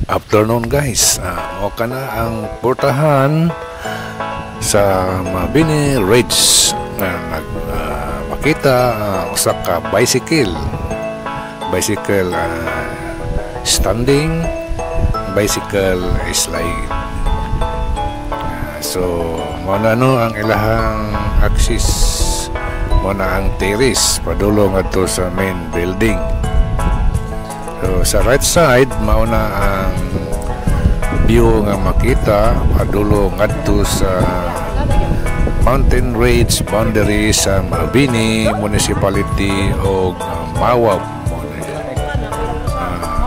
Afternoon guys, mo ka na ang portahan sa Mabini Ridge na makita usa ka bicycle standing, bicycle slide. So mo na ang ilahang axis, mo na ang terrace padulong adto sa main building. So sa right side mauna ang view nga makita padulong adto sa mountain range boundary sa Mabini Municipality o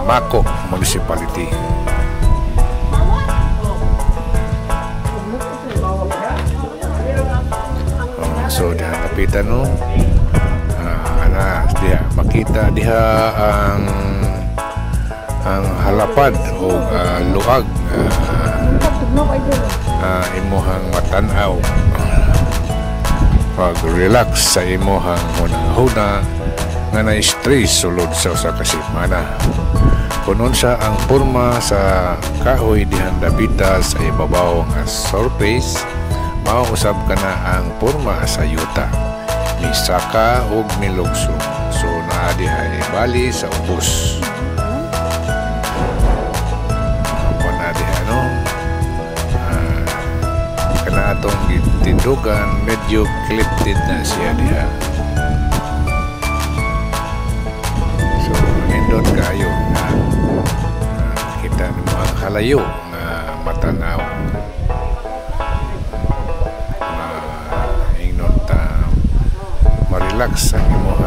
Mako Municipality. So diha kapitan diha makita diha ang halapad o luag imuhang matanaw pag-relax sa imuhang hunang-huna nga na-stress sulod sa usa ka semana. Kunon sa ang porma sa kahoy dihan dapita sa ibabaw nga surface, mauusab ka na ang porma sa yuta, misaka ug milugsong. So naa diha bali sa ubos. Kana atong tindugan medyo clipped na siya diha. So nindot kayo na kita mo ang halayo nga matanaw. Ingnon ta ma-relax ang imong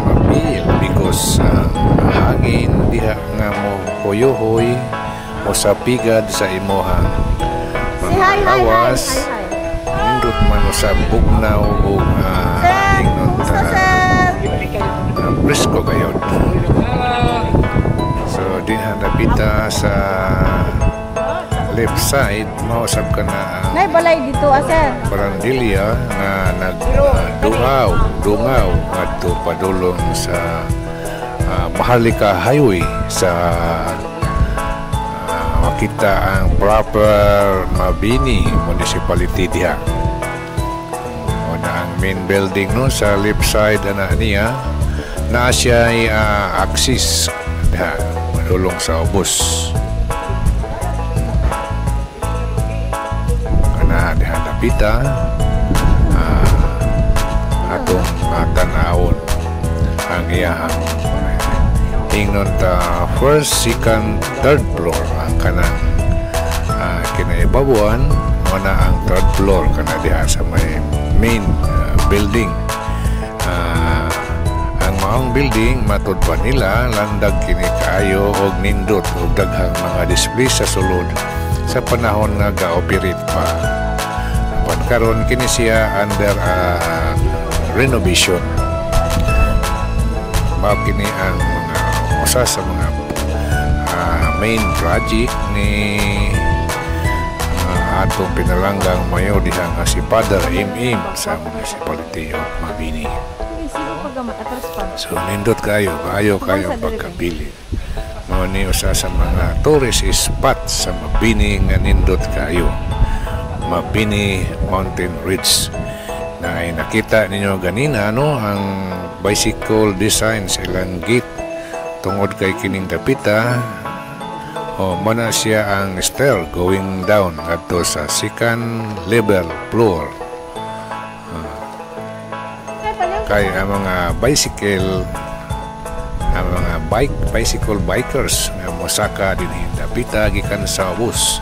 mapil because hangin diha nga mo hoyohoy o sa pigad sa imohang mga lawas, nindot man o sa bugnaw o ingnon ta presko kayon. So diha napita sa left side mausap ka na ang balay dito aser Barandilya nga dungaw adto padulong sa Maharlika Highway sa makita ang proper Mabini Municipality diha. O na ang main building sa left side niya na siya ay axis diha madulong sa ubos. Kana diha napita atong tanawon ang iyang ingnon ta first, second, third floor ang kanang kinaibabuan mo na ang third floor kana diha sa may main building. Ang maong building matud pa nila landag kini kaayo og nindot og daghang mga display sa sulod sa panahon nga ga-operate pa. Karon kini siya under renovation. Mao kini ang usa sa mga main project ni atong pinalanggang mayo diha nga si Father Im sa Municipality of Mabini. So nindot kayo pagkabili. Mao ni usa sa mga tourist spot sa Mabini nga nindot kayo. Mabini Mountain Ridge na ay nakita ninyo ganina ang bicycle design sa ilang gate tungod kay kining dapita mana siya ang stair going down adto sa second level floor. Kay ang mga bicycle bikers nga mosaka dinhi dapita gikan sa bus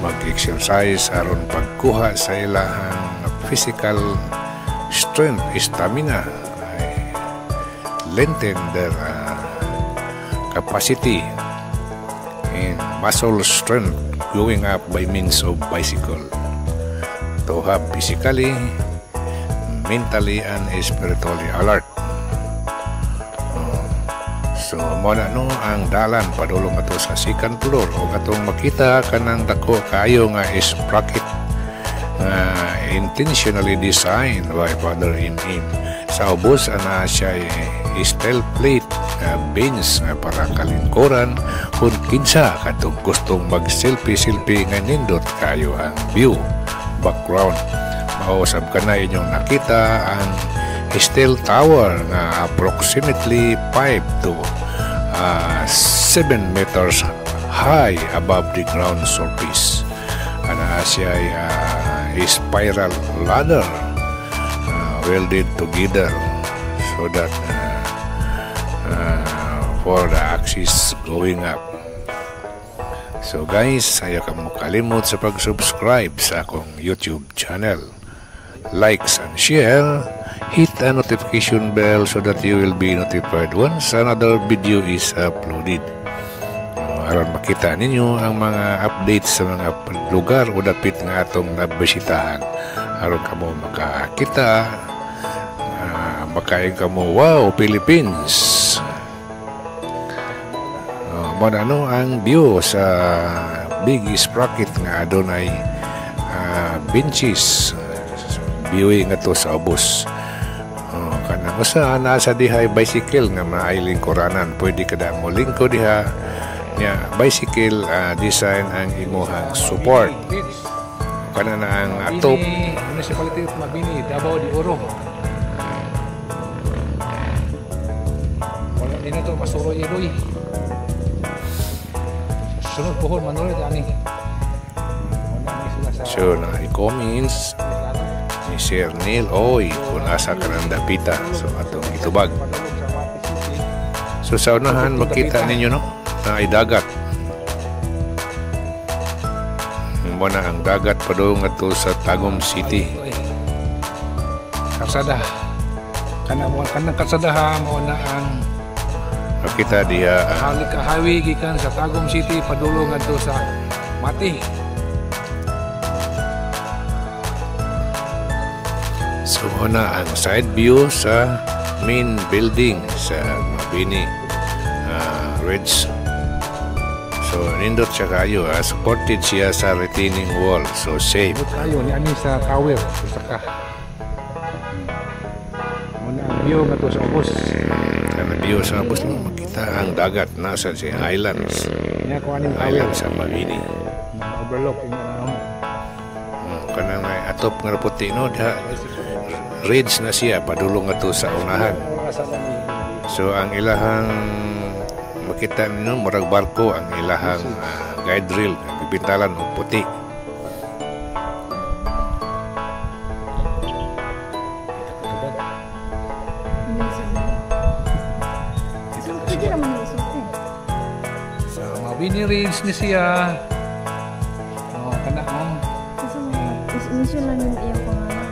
mag-exercise aron pagkuha sa ilahang physical strength, stamina, lengthen their capacity and muscle strength going up by means of bicycle to have physically, mentally and spiritually alert. So mo na ang dalan padulong ato sa second floor o atong makita kanang dako kaayo nga sprocket intentionally designed by Father Im. Sa ubos ana siya steel plate bench nga para kalingkuran kung kinsa katong gustong mag-selfie nga nindot kayo ang view background. Mausap ka na inyong nakita ang Steel Tower nga approximately 5 to 7 meters high above the ground surface. Ana siya ay spiral ladder welded together so that for the axis going up. So guys, ayaw ka mo kalimot sa pag-subscribe sa akong YouTube channel. Likes and share. Hit the notification bell so that you will be notified once another video is uploaded. Aron makita ninyo ang mga updates sa mga lugar o dapit nga atong nabisitahan. Aron ka mo makakita, makain ka mo, wow, Philippines! Ano ang view sa big sprocket nga adunay benches viewing nga to sa ubos. Kanang usa nasa diha bicycle nga maailing kuranan, pwede kada mo lingko diha nya bicycle design ang imuhang support. Kana na ang atop municipality of Mabini, Davao de Oro. Wala din ito masuroy-iroy. Sunod pohon manulit ani. So na i-comments ni Sir Neil Oy kung asa ka ng dapita. So atong itubag. So sa unahan makita ninyo no na ay dagat. Muna ang dagat pa doon nga to sa Tagum City. Karsada. Kanang karsada ha mo na ang kita diha highway gikan sa Tagum City padulong adto sa Mati. So na ang side view sa main building sa Mabini Ridge. So nindot siya kayo, supported siya sa retaining wall, so safe. Kayo ni ani sa tower saka. Muna ang view nga to sa ubos. Ang view sa ubos mo makita ang dagat nasa si islands. Islands sa Mabini. Overlook ing kanang may atop nga puti no diha. Ridge na siya padulong nga to sa unahan. So ang ilahang makita ninyo murag barko ang ilahang guide rail bibintalan og puti. So Mabini Ridge ni siya. Kana mission lang yung iyang pangalan.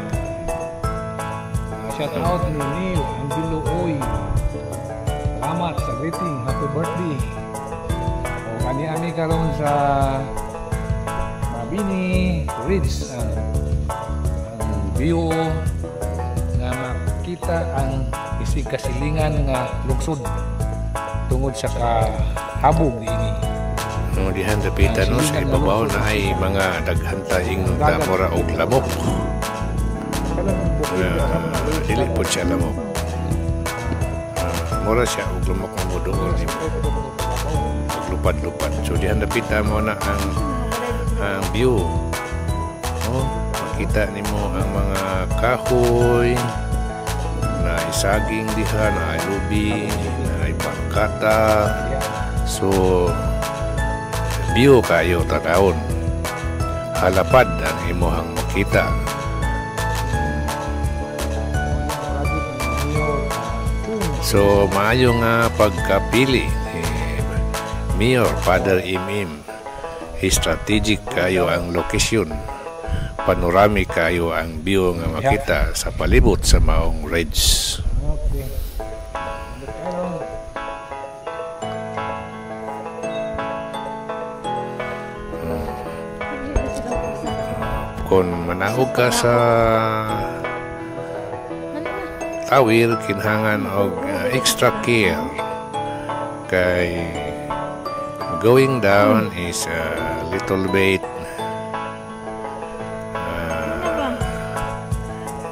Shout out ni Neil Angelo Oy. Salamat sa greeting. Happy birthday. O kani-ani karon sa Mabini Ridge ang view nga makita ang isig kasilingan nga lungsod tungod sa kahabog ini. Dihan dapitan no sa ibabaw na ay mga daghantaing tamora og lamok. Dili po siya lamok. Mura siya og lamok mo doon. Lupad-lupad. So dihan dapitan mo na ang view. Makita nimo ang mga kahoy na isaging diha, na ay lubi, na ay pangkata. So view kayo tataon, halapad ang imuhang makita. So maayo nga pagkapili ni Mayor Father Imim. Strategic kayo ang lokasyon, panoramic kayo ang view nga makita sa palibot sa maong ridge. Kung manahog ka sa tawir, kinhangan og extra care kay going down is a little bit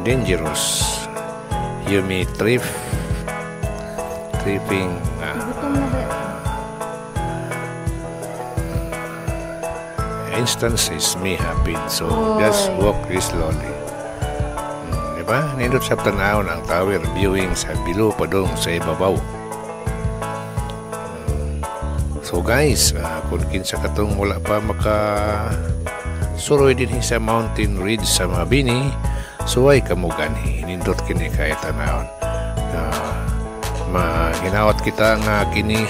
dangerous. You may tripping instances may happen. So, just walk slowly. Diba? Nindot sa tanaw ng tower viewing sa below pa dong sa ibabaw. So guys, kung kinsa katong wala pa suroy din sa mountain ridge sa Mabini, suway kamuganhi nindot kini kay tanawon. Ginawat kita nga kini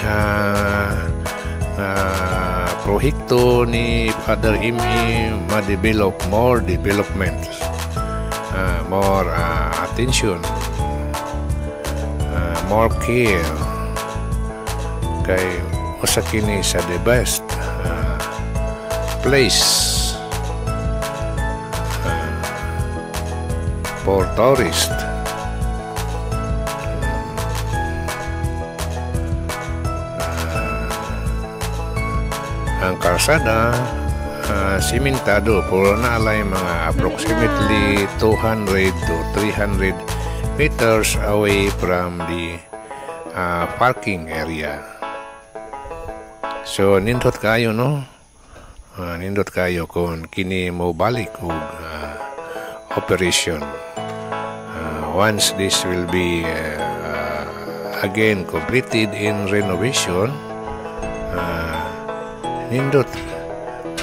prohekto ni Father Imi ma-develop more development, more attention, more care kay usa kini sa the best place for tourists. Ang karsada simentado, puro na alay mga approximately 200 to 300 meters away from the parking area. So nindot kayo, no? Nindot kayo kung kini mo balik og operation. Once this will be again completed in renovation, nindot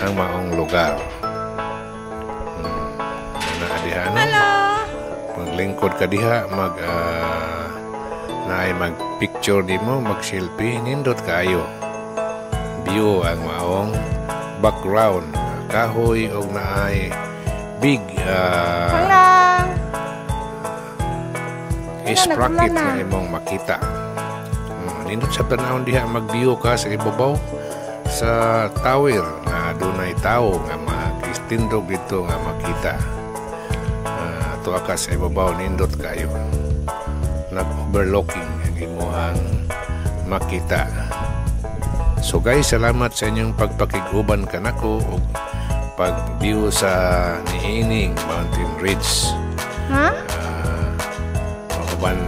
ang maong lugar. Hello! Maglingkod ka diha, mag-picture di mo, mag-selfie, nindot kayo. View ang maong background, kahoy og naay big sprocket na imong makita. Nindot sa tanawon diha, mag-view ka sa ibabaw sa tower na dunay tao nga makistindog dito nga makita. Tuwa ka sa ibabaw, nindot kayo, nag-overlooking ang imuhang makita. So guys, salamat sa inyong pagpakiguban kanako o pag-view sa niining mountain ridge. Uban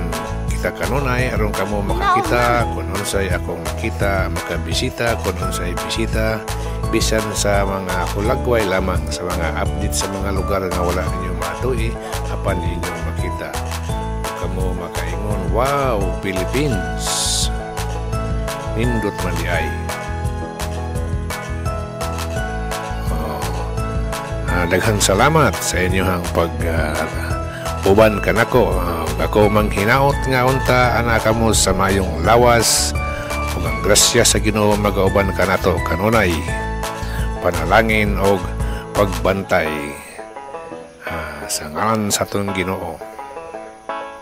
kita kanunay aron kamo makakita kung unsay akong makita, makabisita kung unsay bisita, bisan sa mga hulagway lamang sa mga update sa mga lugar nga wala ninyo matuhi apan ninyo makita. Kamo makaingon, wow, Philippines, nindot man di ay. Daghang salamat sa inyong uban kanako. Ako mang hinaot nga unta ana kamo sa mayong lawas ug ang grasya sa Ginoo magauban kanato kanunay panalangin og pagbantay sa ngalan sa atong Ginoo.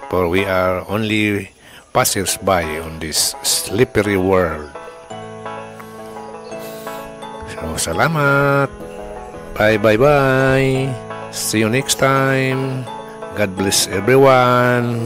For we are only passers by on this slippery world. So salamat. Bye bye bye. See you next time. God bless everyone.